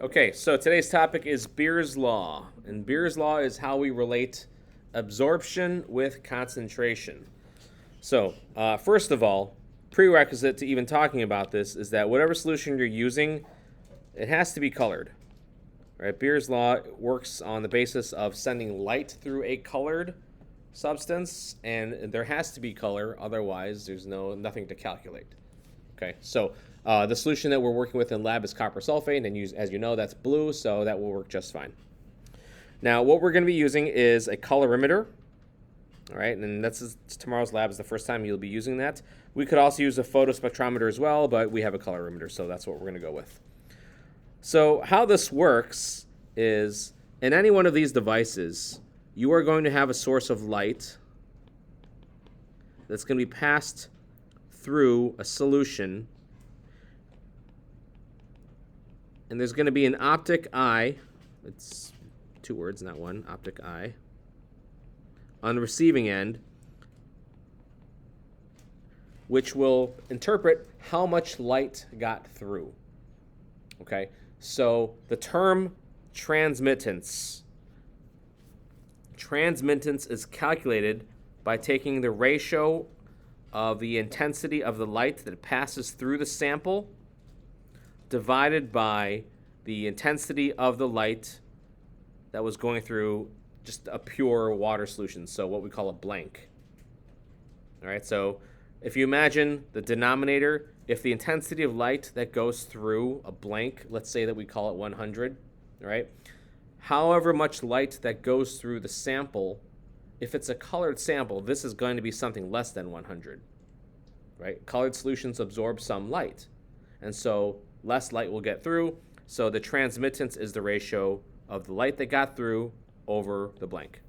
Okay, so today's topic is Beer's Law. And Beer's Law is how we relate absorption with concentration. So, first of all, prerequisite to even talking about this is that whatever solution you're using, it has to be colored. Right? Beer's Law works on the basis of sending light through a colored substance, and there has to be color, otherwise there's nothing to calculate. Okay, so the solution that we're working with in lab is copper sulfate, and as you know, that's blue, so that will work just fine. Now, what we're going to be using is a colorimeter. All right, and that's tomorrow's lab is the first time you'll be using that. We could also use a photospectrometer as well, but we have a colorimeter, so that's what we're going to go with. So how this works is in any one of these devices, you are going to have a source of light that's going to be passed through a solution, and there's going to be an optic eye. It's two words, not one. Optic eye on the receiving end, which will interpret how much light got through. Okay, so the term transmittance is calculated by taking the ratio of the intensity of the light that passes through the sample divided by the intensity of the light that was going through just a pure water solution, so what we call a blank. All right, so if you imagine the denominator, if the intensity of light that goes through a blank, let's say that we call it 100, all right, however much light that goes through the sample, if it's a colored sample, this is going to be something less than 100, right? Colored solutions absorb some light, and so less light will get through, so the transmittance is the ratio of the light that got through over the blank.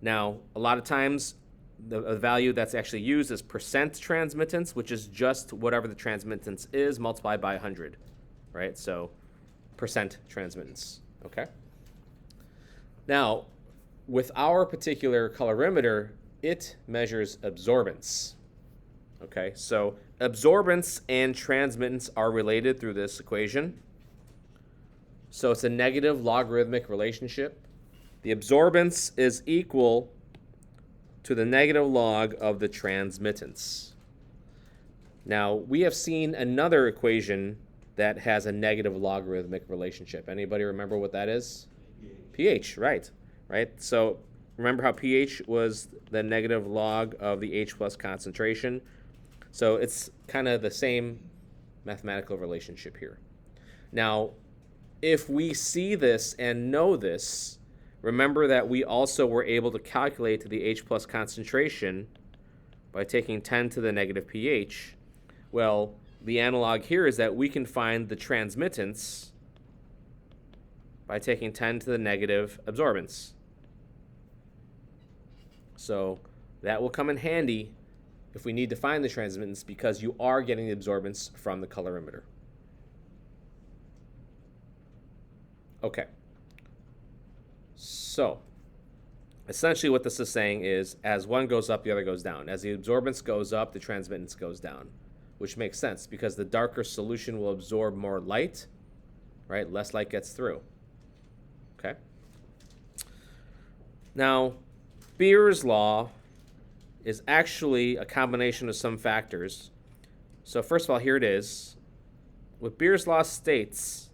Now, a lot of times, the value that's actually used is percent transmittance, which is just whatever the transmittance is multiplied by 100, right? So, percent transmittance, okay? Now, with our particular colorimeter, it measures absorbance, okay? So, absorbance and transmittance are related through this equation. So it's a negative logarithmic relationship. The absorbance is equal to the negative log of the transmittance. Now, we have seen another equation that has a negative logarithmic relationship. Anybody remember what that is? pH, right. So remember how pH was the negative log of the H plus concentration? So it's kind of the same mathematical relationship here. Now, if we see this and know this, remember that we also were able to calculate the H plus concentration by taking 10 to the negative pH. Well, the analog here is that we can find the transmittance by taking 10 to the negative absorbance. So that will come in handy if we need to find the transmittance because you are getting the absorbance from the colorimeter. Okay, so essentially what this is saying is as one goes up, the other goes down. As the absorbance goes up, the transmittance goes down, which makes sense because the darker solution will absorb more light, right? Less light gets through, okay? Now, Beer's law is actually a combination of some factors. So first of all, here it is. What Beer's law states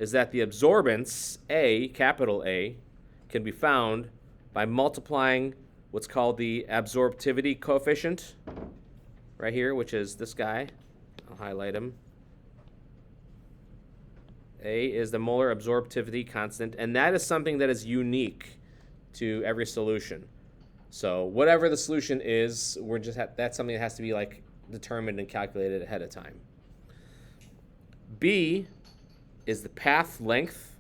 is that the absorbance, A, capital A, can be found by multiplying what's called the absorptivity coefficient, right here, which is this guy. I'll highlight him. A is the molar absorptivity constant, and that is something that is unique to every solution. So whatever the solution is, that's something that has to be like determined and calculated ahead of time. B is the path length,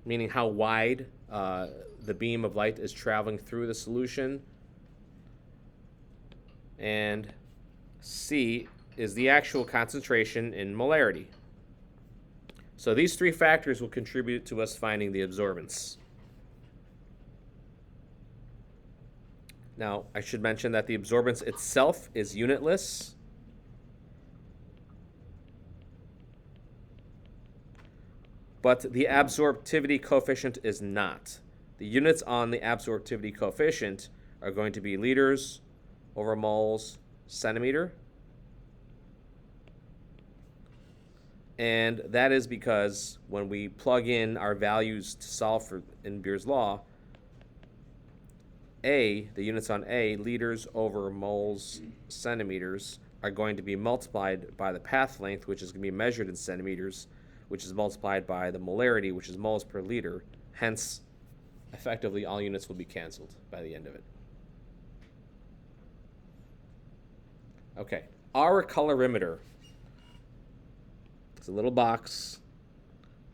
meaning how wide the beam of light is traveling through the solution. And C is the actual concentration in molarity. So these three factors will contribute to us finding the absorbance. Now, I should mention that the absorbance itself is unitless. but the absorptivity coefficient is not. The units on the absorptivity coefficient are going to be liters over moles centimeter. And that is because when we plug in our values to solve for in Beer's law, the units on liters over moles centimeters, are going to be multiplied by the path length, which is going to be measured in centimeters, which is multiplied by the molarity, which is moles per liter. Hence, effectively, all units will be canceled by the end of it. Okay, our colorimeter. It's a little box.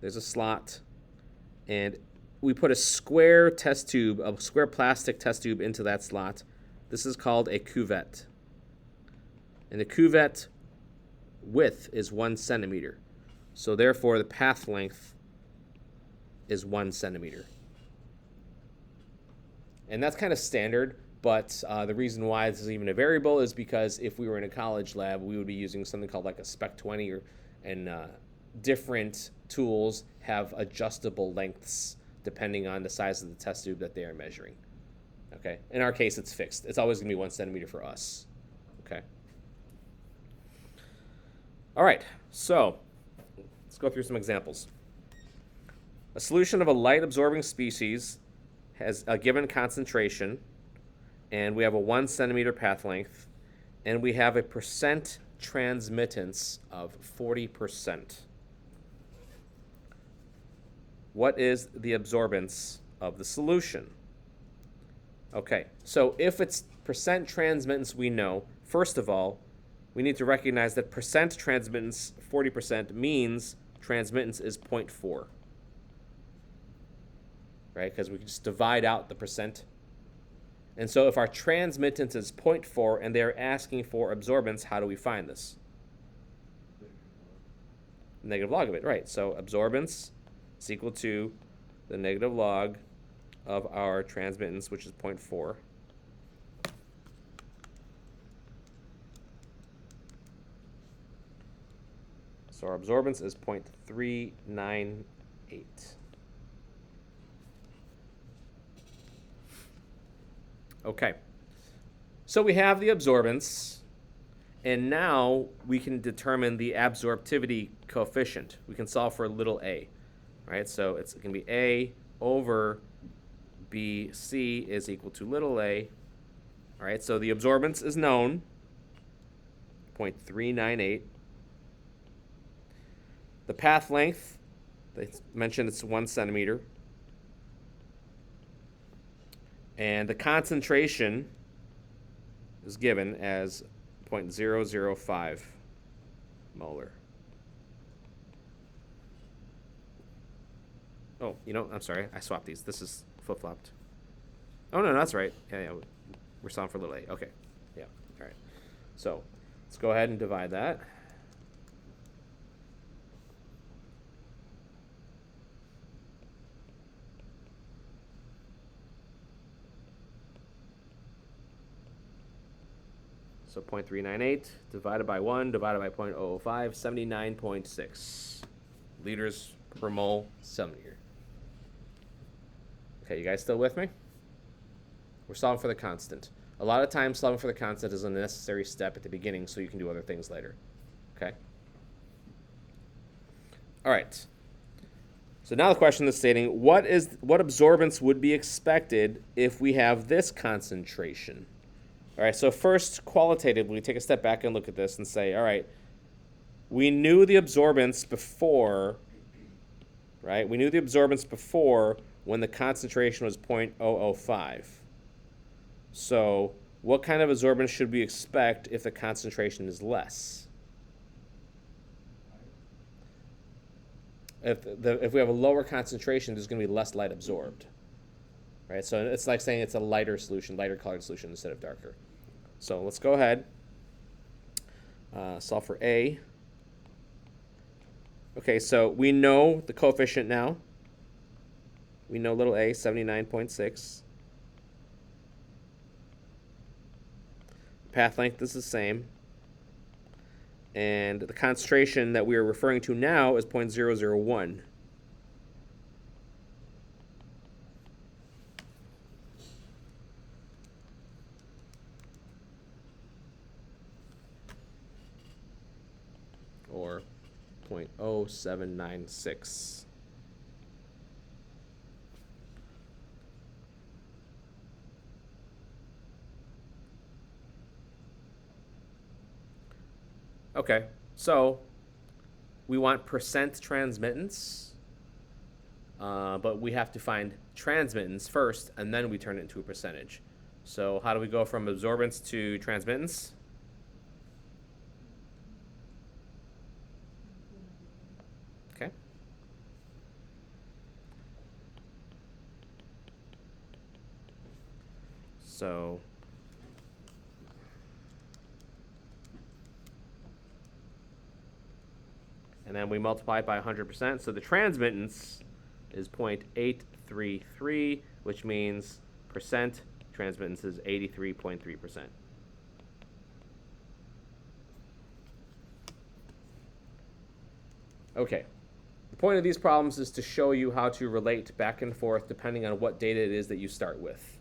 There's a slot, and we put a square test tube, a square plastic test tube into that slot. This is called a cuvette. And the cuvette width is 1 centimeter. So therefore, the path length is 1 centimeter. And that's kind of standard, but the reason why this is even a variable is because if we were in a college lab, we would be using something called like a Spec 20, and different tools have adjustable lengths depending on the size of the test tube that they are measuring. Okay? In our case, it's fixed. It's always going to be 1 centimeter for us. Okay? All right, so let's go through some examples. A solution of a light-absorbing species has a given concentration, and we have a 1 centimeter path length, and we have a percent transmittance of 40%. What is the absorbance of the solution? Okay, so if it's percent transmittance, we know, first of all, we need to recognize that percent transmittance, 40%, means transmittance is 0.4. Right? Because we can just divide out the percent. And so if our transmittance is 0.4 and they're asking for absorbance, how do we find this? Negative log of it, right. So absorbance is equal to the negative log of our transmittance, which is 0.4. So our absorbance is 0.398. Okay, so we have the absorbance, and now we can determine the absorptivity coefficient. We can solve for little a, right? So it's going to be a over bc is equal to little a. All right, so the absorbance is known, 0.398. The path length, they mentioned it's 1 centimeter. And the concentration is given as 0.005 molar. Oh, I'm sorry. I swapped these. This is flip-flopped. Oh, no, that's right. Yeah, we're solving for little a. Okay. Yeah, all right. So let's go ahead and divide that. So 0.398 divided by 1 divided by 0.005, 79.6 liters per mole centimeter. Okay, you guys still with me? We're solving for the constant. A lot of times solving for the constant is a necessary step at the beginning so you can do other things later. Okay? All right. So now the question is stating, what absorbance would be expected if we have this concentration? All right, so first, qualitatively, take a step back and look at this and say, all right, we knew the absorbance before, right? We knew the absorbance before when the concentration was 0.005. So what kind of absorbance should we expect if the concentration is less? If we have a lower concentration, there's going to be less light absorbed. Right, so it's like saying it's a lighter solution, lighter colored solution instead of darker. So let's go ahead, solve for A. Okay, so we know the coefficient now. We know little a, 79.6. Path length is the same. And the concentration that we are referring to now is 0.001. 0.0796. Okay, so we want percent transmittance, but we have to find transmittance first, and then we turn it into a percentage. So how do we go from absorbance to transmittance? Okay. So and then we multiply it by 100%. So the transmittance is 0.833, which means percent transmittance is 83.3%. Okay. The point of these problems is to show you how to relate back and forth depending on what data it is that you start with,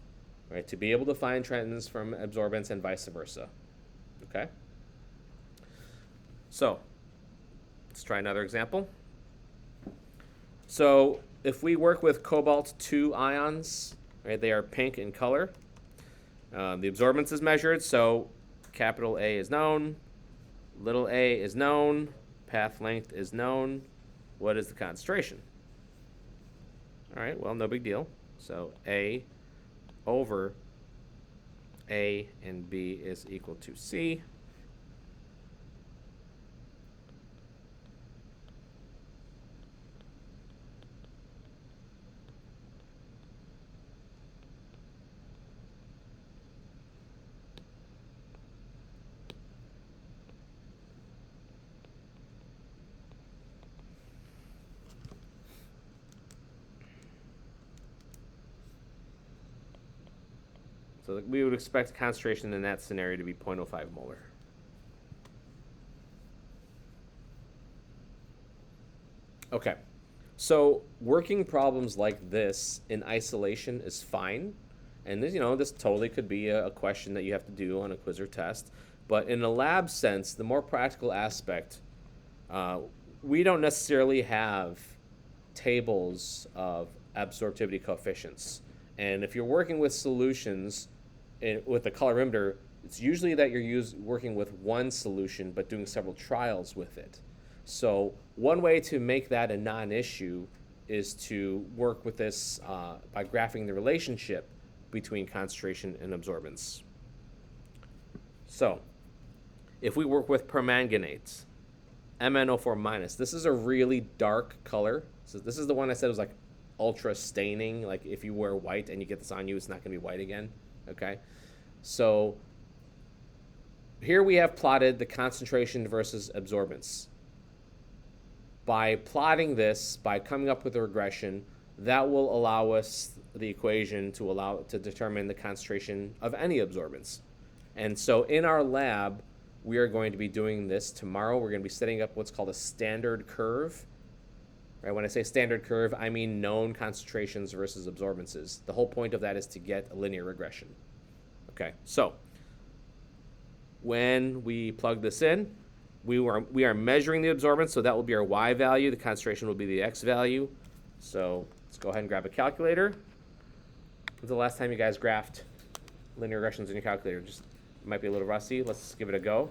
right? To be able to find trends from absorbance and vice versa. Okay? So let's try another example. So if we work with cobalt-2 ions, right, they are pink in color. The absorbance is measured, so capital A is known, little a is known, path length is known. What is the concentration? All right, well, no big deal. So A over A and B is equal to C. So we would expect concentration in that scenario to be 0.05 molar. Okay, so working problems like this in isolation is fine. And this, this totally could be a question that you have to do on a quiz or test. But in a lab sense, the more practical aspect, we don't necessarily have tables of absorptivity coefficients. And if you're working with solutions with a colorimeter, it's usually that you're working with one solution but doing several trials with it. So one way to make that a non-issue is to work with this by graphing the relationship between concentration and absorbance. So if we work with permanganate, MnO4 minus, this is a really dark color. So this is the one I said was like ultra staining. Like if you wear white and you get this on you, it's not going to be white again. Okay, so here we have plotted the concentration versus absorbance. By plotting this, by coming up with a regression, that will allow us the equation to determine the concentration of any absorbance. And so in our lab, we are going to be doing this tomorrow. We're going to be setting up what's called a standard curve. Right? When I say standard curve, I mean known concentrations versus absorbances. The whole point of that is to get a linear regression. Okay, so when we plug this in, we are measuring the absorbance, so that will be our y value. The concentration will be the x value. So let's go ahead and grab a calculator. When's the last time you guys graphed linear regressions in your calculator? Just it might be a little rusty. Let's give it a go.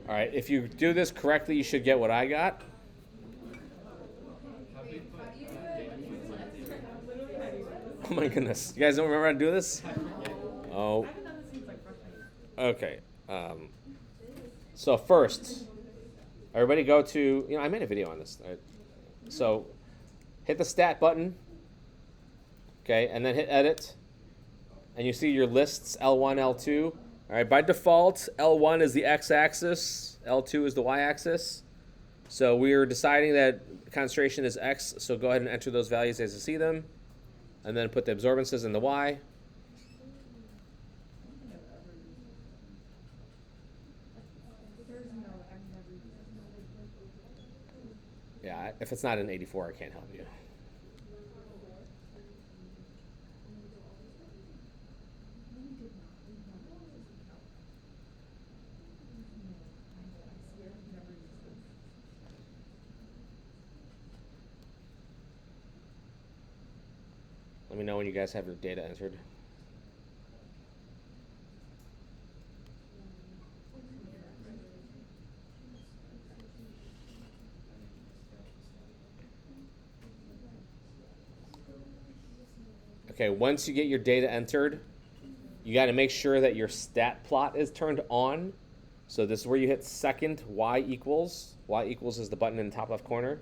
All right, if you do this correctly, you should get what I got. Oh my goodness. You guys don't remember how to do this? Oh. Okay. So first, everybody go to, I made a video on this. Right? So hit the stat button, okay, and then hit edit. And you see your lists, L1, L2. All right, by default, L1 is the x-axis, L2 is the y-axis. So we're deciding that concentration is x, so go ahead and enter those values as you see them. And then put the absorbances in the y. Yeah, if it's not an 84, I can't help you. Let me know when you guys have your data entered. Okay, once you get your data entered, you got to make sure that your stat plot is turned on. So this is where you hit second, y equals. Y equals is the button in the top left corner.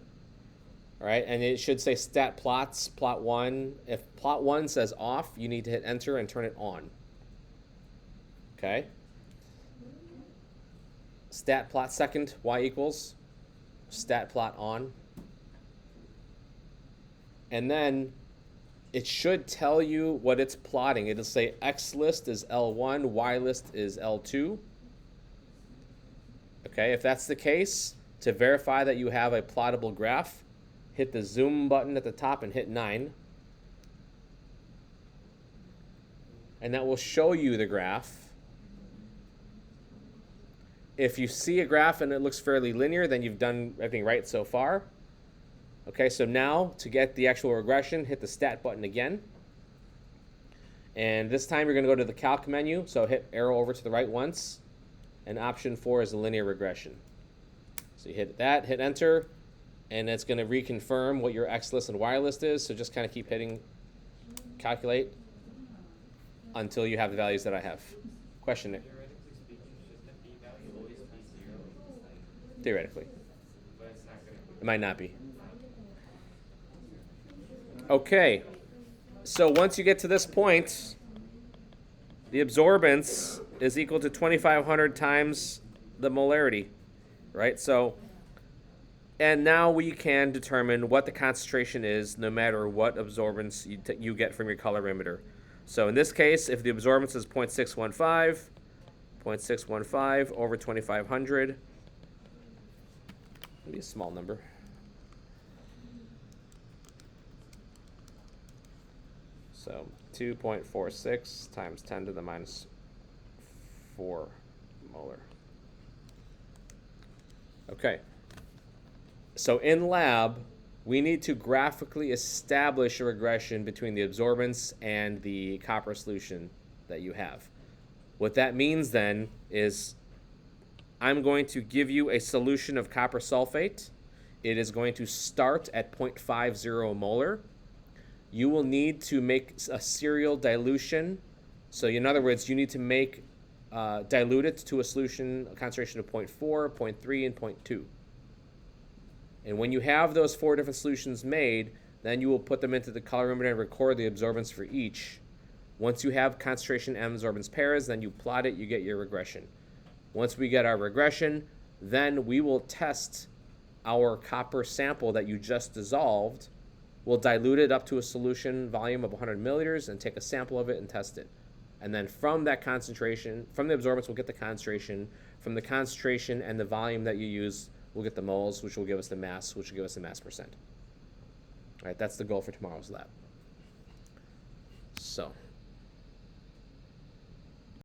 All right, and it should say stat plots, plot 1. If plot 1 says off, you need to hit enter and turn it on. Okay? Stat plot second, y equals. Stat plot on. And then it should tell you what it's plotting. It'll say X list is L1, Y list is L2. Okay, if that's the case, to verify that you have a plottable graph, hit the zoom button at the top and hit 9. And that will show you the graph. If you see a graph and it looks fairly linear, then you've done everything right so far. Okay, so now to get the actual regression, hit the stat button again. And this time you're going to go to the calc menu, so hit arrow over to the right once. And option 4 is the linear regression. So you hit that, hit enter, and it's going to reconfirm what your X list and Y list is. So just kind of keep hitting calculate until you have the values that I have. Question, Nick? Theoretically speaking, should the p-value always be 0? Theoretically. But it's not going to be. It might not be. Okay. So once you get to this point, the absorbance is equal to 2,500 times the molarity, right? So, and now we can determine what the concentration is no matter what absorbance you get from your colorimeter. So in this case, if the absorbance is 0.615 over 2,500, maybe a small number. So 2.46 times 10 to the minus 4 molar. Okay. So in lab, we need to graphically establish a regression between the absorbance and the copper solution that you have. What that means then is I'm going to give you a solution of copper sulfate. It is going to start at 0.50 molar. You will need to make a serial dilution. So in other words, you need to make dilute it to a solution, a concentration of 0.4, 0.3, and 0.2. And when you have those 4 different solutions made, then you will put them into the colorimeter and record the absorbance for each. Once you have concentration and absorbance pairs, then you plot it, you get your regression. Once we get our regression, then we will test our copper sample that you just dissolved. We'll dilute it up to a solution volume of 100 milliliters and take a sample of it and test it. And then from that concentration, from the absorbance, we'll get the concentration. From the concentration and the volume that you use, we'll get the moles, which will give us the mass, which will give us the mass percent. All right, that's the goal for tomorrow's lab. So.